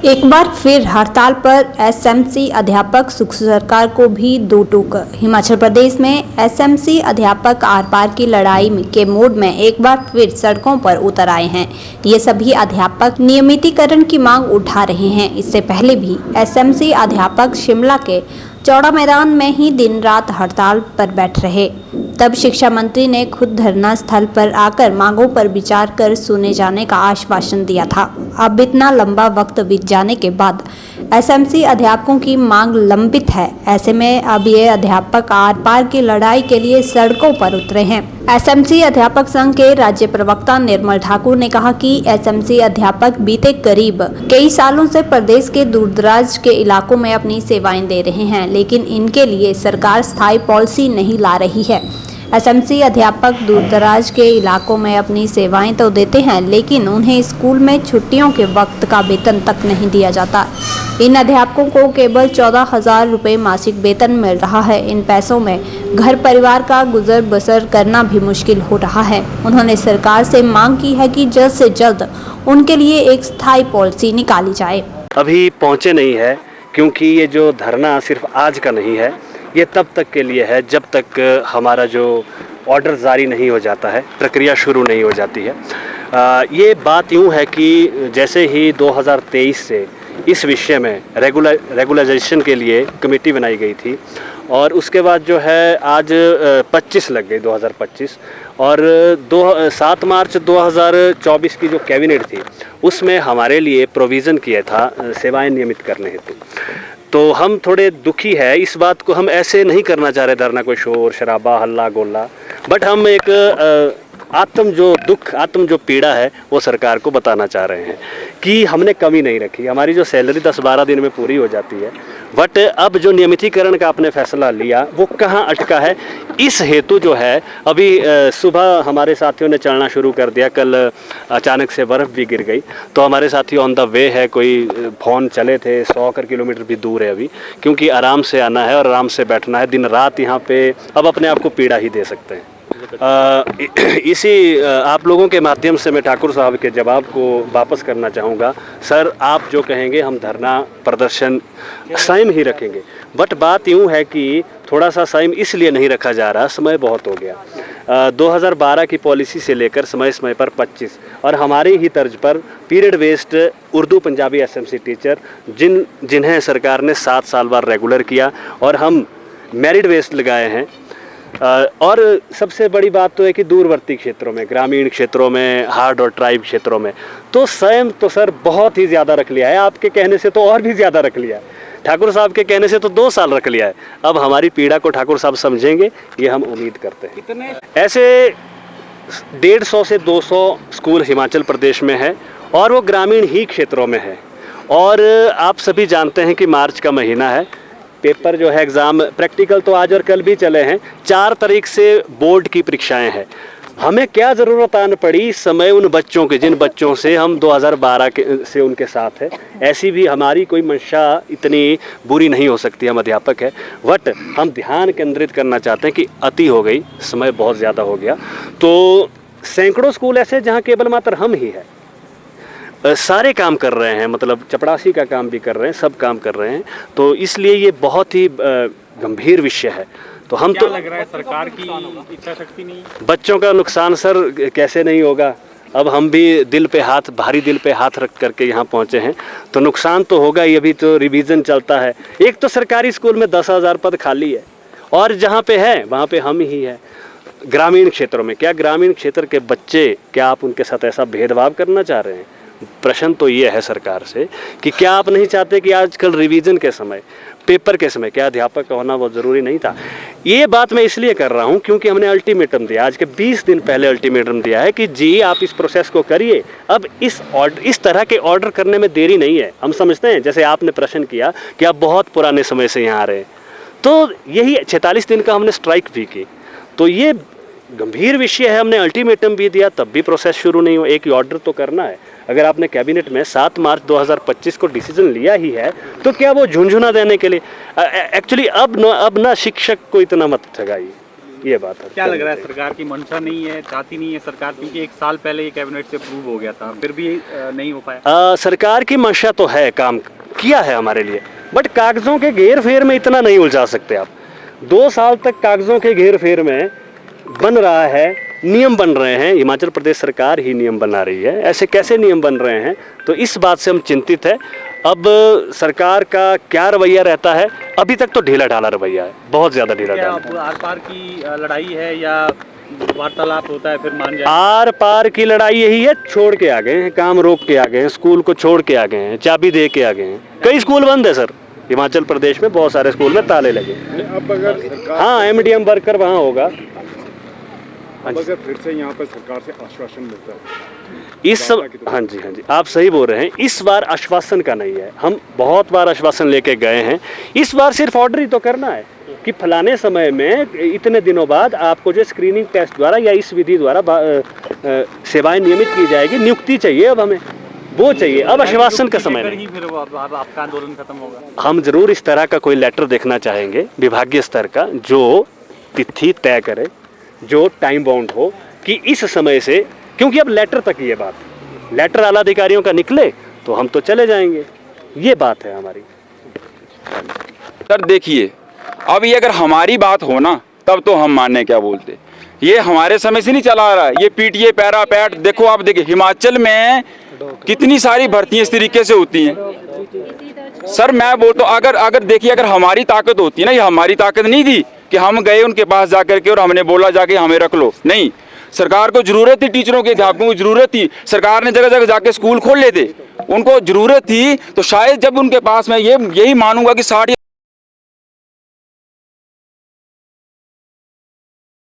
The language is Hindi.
एक बार फिर हड़ताल पर एसएमसी अध्यापक, सुख सरकार को भी दो टूक। हिमाचल प्रदेश में एसएमसी अध्यापक आर पार की लड़ाई के मोड में एक बार फिर सड़कों पर उतर आए हैं। ये सभी अध्यापक नियमितीकरण की मांग उठा रहे हैं। इससे पहले भी एसएमसी अध्यापक शिमला के चौड़ा मैदान में ही दिन रात हड़ताल पर बैठ रहे। तब शिक्षा मंत्री ने खुद धरना स्थल पर आकर मांगों पर विचार कर सुने जाने का आश्वासन दिया था। अब इतना लंबा वक्त बीत जाने के बाद एसएमसी अध्यापकों की मांग लंबित है। ऐसे में अब ये अध्यापक आर पार की लड़ाई के लिए सड़कों पर उतरे हैं। एसएमसी अध्यापक संघ के राज्य प्रवक्ता निर्मल ठाकुर ने कहा कि एसएमसी अध्यापक बीते करीब कई सालों से प्रदेश के दूरदराज के इलाकों में अपनी सेवाएं दे रहे हैं, लेकिन इनके लिए सरकार स्थायी पॉलिसी नहीं ला रही है। एसएमसी अध्यापक दूरदराज के इलाकों में अपनी सेवाएं तो देते हैं, लेकिन उन्हें स्कूल में छुट्टियों के वक्त का वेतन तक नहीं दिया जाता। इन अध्यापकों को केवल 14,000 रुपये मासिक वेतन मिल रहा है। इन पैसों में घर परिवार का गुजर बसर करना भी मुश्किल हो रहा है। उन्होंने सरकार से मांग की है कि जल्द से जल्द उनके लिए एक स्थायी पॉलिसी निकाली जाए। अभी पहुँचे नहीं है, क्योंकि ये जो धरना सिर्फ आज का नहीं है, ये तब तक के लिए है जब तक हमारा जो ऑर्डर जारी नहीं हो जाता है, प्रक्रिया शुरू नहीं हो जाती है। ये बात यूँ है कि जैसे ही 2023 से इस विषय में रेगुलराइजेशन के लिए कमेटी बनाई गई थी, और उसके बाद जो है आज 25 लग गई 2025, और 7 मार्च 2024 की जो कैबिनेट थी उसमें हमारे लिए प्रोविज़न किया था सेवाएं नियमित करने हेतु। तो हम थोड़े दुखी है इस बात को, हम ऐसे नहीं करना चाह रहे धरना कोई शोर शराबा हल्ला गोला, बट हम एक आत्म जो पीड़ा है वो सरकार को बताना चाह रहे हैं कि हमने कमी नहीं रखी। हमारी जो सैलरी 10-12 दिन में पूरी हो जाती है, बट अब जो नियमितीकरण का आपने फैसला लिया वो कहाँ अटका है, इस हेतु जो है अभी सुबह हमारे साथियों ने चलना शुरू कर दिया। कल अचानक से बर्फ़ भी गिर गई, तो हमारे साथी ऑन द वे है, कोई फोन चले थे 100 किलोमीटर भी दूर है अभी, क्योंकि आराम से आना है और आराम से बैठना है दिन रात यहाँ पे। अब अपने आप को पीड़ा ही दे सकते हैं। इसी आप लोगों के माध्यम से मैं ठाकुर साहब के जवाब को वापस करना चाहूँगा। सर, आप जो कहेंगे हम धरना प्रदर्शन संयम ही रखेंगे, बट बात यूँ है कि थोड़ा सा संयम इसलिए नहीं रखा जा रहा, समय बहुत हो गया। 2012 की पॉलिसी से लेकर समय पर 25 और हमारी ही तर्ज पर period west Urdu Punjabi SMC teacher जिन्हें सरकार ने 7 साल बाद रेगुलर किया, और हम मेरिट वेस्ट लगाए हैं। और सबसे बड़ी बात तो है कि दूरवर्ती क्षेत्रों में, ग्रामीण क्षेत्रों में, हार्ड और ट्राइब क्षेत्रों में तो स्वयं तो सर बहुत ही ज़्यादा रख लिया है। आपके कहने से तो और भी ज़्यादा रख लिया है, ठाकुर साहब के कहने से तो 2 साल रख लिया है। अब हमारी पीड़ा को ठाकुर साहब समझेंगे, ये हम उम्मीद करते हैं। ऐसे 150 से 200 स्कूल हिमाचल प्रदेश में है, और वो ग्रामीण ही क्षेत्रों में है। और आप सभी जानते हैं कि मार्च का महीना है, पेपर जो है एग्ज़ाम प्रैक्टिकल तो आज और कल भी चले हैं, 4 तारीख से बोर्ड की परीक्षाएं हैं। हमें क्या ज़रूरत आन पड़ी इस समय उन बच्चों के, जिन बच्चों से हम 2012 से उनके साथ है। ऐसी भी हमारी कोई मंशा इतनी बुरी नहीं हो सकती, हम अध्यापक है, बट हम ध्यान केंद्रित करना चाहते हैं कि अति हो गई, समय बहुत ज़्यादा हो गया। तो सैकड़ों स्कूल ऐसे जहाँ केवल मात्र हम ही है, सारे काम कर रहे हैं, मतलब चपरासी का काम भी कर रहे हैं, सब काम कर रहे हैं। तो इसलिए ये बहुत ही गंभीर विषय है। तो हम तो लग रहा है सरकार की इच्छा शक्ति नहीं, बच्चों का नुकसान सर कैसे नहीं होगा। अब हम भी भारी दिल पे हाथ रख करके यहाँ पहुँचे हैं, तो नुकसान तो होगा ही। अभी तो रिवीजन चलता है। एक तो सरकारी स्कूल में 10,000 पद खाली है, और जहाँ पे है वहाँ पे हम ही है। ग्रामीण क्षेत्रों में क्या, ग्रामीण क्षेत्र के बच्चे, क्या आप उनके साथ ऐसा भेदभाव करना चाह रहे हैं? प्रश्न तो ये है सरकार से कि क्या आप नहीं चाहते कि आजकल रिवीजन के समय, पेपर के समय, क्या अध्यापक का होना बहुत ज़रूरी नहीं था? ये बात मैं इसलिए कर रहा हूँ क्योंकि हमने अल्टीमेटम दिया, आज के 20 दिन पहले अल्टीमेटम दिया है कि जी आप इस प्रोसेस को करिए। अब इस तरह के ऑर्डर करने में देरी नहीं है। हम समझते हैं, जैसे आपने प्रश्न किया कि आप बहुत पुराने समय से यहाँ आ रहे हैं, तो यही 46 दिन का हमने स्ट्राइक भी की। तो ये गंभीर विषय है, हमने अल्टीमेटम भी दिया, तब भी प्रोसेस शुरू नहीं हो। एक ही ऑर्डर तो करना है। अगर आपने कैबिनेट में 7 मार्च 2025 को डिसीजन लिया ही है, तो क्या वो झुंझुना देने के लिए? एक्चुअली अब ना शिक्षक को इतना मत ठगाइए। ये बात है। क्या लग रहा है, सरकार की मंशा नहीं है, चाहती नहीं है सरकार, क्योंकि 1 साल पहले ये कैबिनेट से अप्रूव हो गया था, फिर भी नहीं हो पाया। सरकार की मंशा तो है, काम किया है हमारे लिए, बट कागजों के घेर फेर में इतना नहीं उलझा सकते आप। 2 साल तक कागजों के घेर फेर में बन रहा है, नियम बन रहे हैं, हिमाचल प्रदेश सरकार ही नियम बना रही है, ऐसे कैसे नियम बन रहे हैं, तो इस बात से हम चिंतित है। अब सरकार का क्या रवैया रहता है, अभी तक तो ढीला ढाला रवैया है, बहुत ज़्यादा ढीला क्या ढाला। अब आर पार की लड़ाई है या वार्तालाप होता है फिर मान जाए? आर पार की लड़ाई यही है, छोड़ के आ गए हैं, काम रोक के आ गए हैं, स्कूल को छोड़ के आ गए हैं, चाबी दे के आ गए हैं। कई स्कूल बंद है सर, हिमाचल प्रदेश में बहुत सारे स्कूल में ताले लगे। अब अगर हाँ, एमडीएम वर्कर वहाँ होगा। अब अगर फिर से यहाँ पर सरकार से आश्वासन मिलता है इस सब, हाँ जी, आप सही बोल रहे हैं। इस बार आश्वासन का नहीं है, हम बहुत बार आश्वासन लेके गए हैं। इस बार सिर्फ ऑर्डर ही तो करना है कि फलाने समय में इतने दिनों बाद आपको जो स्क्रीनिंग टेस्ट द्वारा या इस विधि द्वारा सेवाएं नियमित की जाएगी, नियुक्ति चाहिए, अब हमें वो चाहिए, अब आश्वासन का समय नहीं। फिर आपका आंदोलन खत्म होगा। हम जरूर इस तरह का कोई लेटर देखना चाहेंगे विभागीय स्तर का, जो तिथि तय करे, जो टाइम बाउंड हो कि इस समय से, क्योंकि अब लेटर तक ये बात, लेटर आला अधिकारियों का निकले तो हम तो चले जाएंगे, ये बात है हमारी। सर देखिए, अब ये अगर हमारी बात हो ना, तब तो हम मानने क्या बोलते। ये हमारे समय से नहीं चला आ रहा है, ये पीटीए पैरा पैट, देखो आप देखिए हिमाचल में कितनी सारी भर्तियां इस तरीके से होती हैं। सर मैं बोलता हूँ, अगर देखिए, अगर हमारी ताकत होती है ना, ये हमारी ताकत नहीं थी कि हम गए उनके पास जाकर के और हमने बोला जाके हमें रख लो, नहीं। सरकार को जरूरत थी, टीचरों के अध्यापकों को जरूरत थी, सरकार ने जगह जगह जाके स्कूल खोल लेते, उनको जरूरत थी। तो शायद जब उनके पास मैं यही मानूंगा कि 60